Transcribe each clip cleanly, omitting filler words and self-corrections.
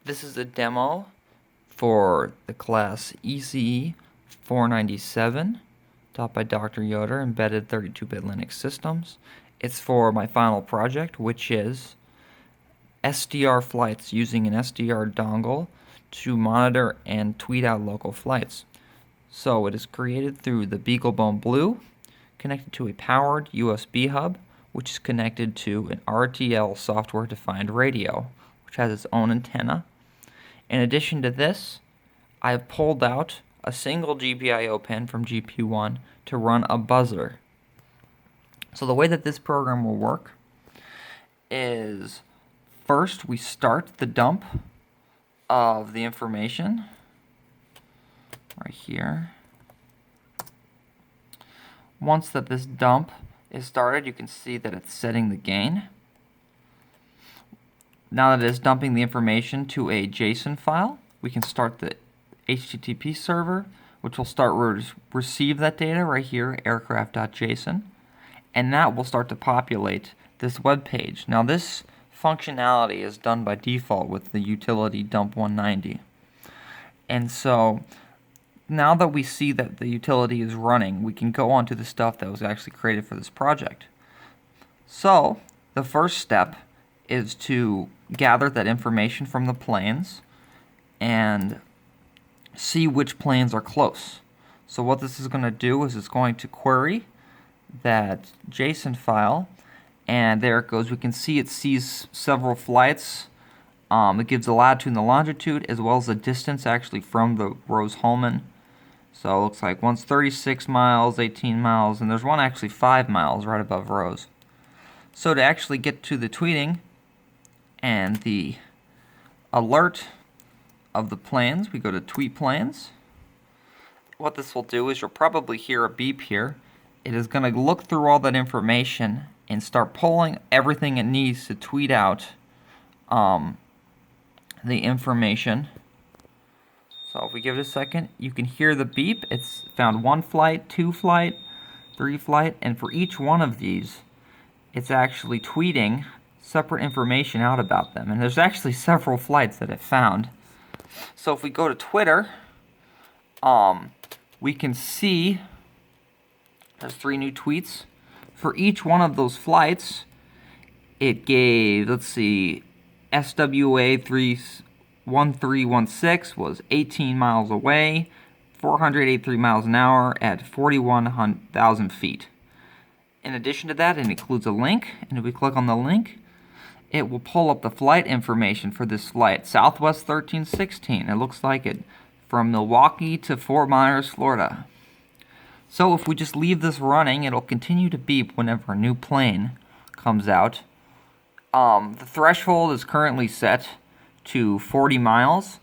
This is a demo for the class ECE 497, taught by Dr. Yoder, embedded 32-bit Linux systems. It's for my final project, which is SDR flights using an SDR dongle to monitor and tweet out local flights. So it is created through the BeagleBone Blue, connected to a powered USB hub, which is connected to an RTL software-defined radio, which has its own antenna. In addition to this, I have pulled out a single GPIO pin from GP1 to run a buzzer. So the way that this program will work is, first we start the dump of the information right here. Once that this dump is started, you can see that it's setting the gain. Now that it is dumping the information to a JSON file, we can start the HTTP server, which will start receive that data right here, aircraft.json, and that will start to populate this web page. Now this functionality is done by default with the utility dump190. And so now that we see that the utility is running, we can go on to the stuff that was actually created for this project. So the first step is to gather that information from the planes and see which planes are close. So what this is going to do is it's going to query that JSON file, and there it goes. We can see it sees several flights. It gives the latitude and the longitude, as well as the distance actually from the Rose-Hulman. So it looks like one's 36 miles, 18 miles, and there's one actually 5 miles right above Rose. So to actually get to the tweeting and the alert of the planes, we go to tweet planes. What this will do is you'll probably hear a beep here. It is going to look through all that information and start pulling everything it needs to tweet out the information. So if we give it a second, you can hear the beep. It's found 1 flight, 2 flight, 3 flight, and for each one of these, it's actually tweeting separate information out about them. And there's actually several flights that it found. So if we go to Twitter, we can see there's 3 new tweets. For each one of those flights, it gave, let's see, SWA 1316 was 18 miles away, 483 miles an hour at 41,000 feet. In addition to that, it includes a link, and if we click on the link, it will pull up the flight information for this flight, Southwest 1316. It looks like it from Milwaukee to Fort Myers, Florida. So if we just leave this running, it'll continue to beep whenever a new plane comes out. The threshold is currently set to 40 miles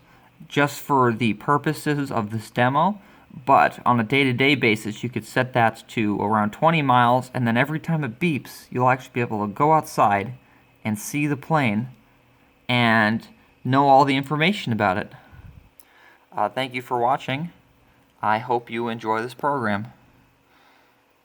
just for the purposes of this demo, but on a day-to-day basis you could set that to around 20 miles, and then every time it beeps you'll actually be able to go outside and see the plane and know all the information about it. Thank you for watching. I hope you enjoy this program.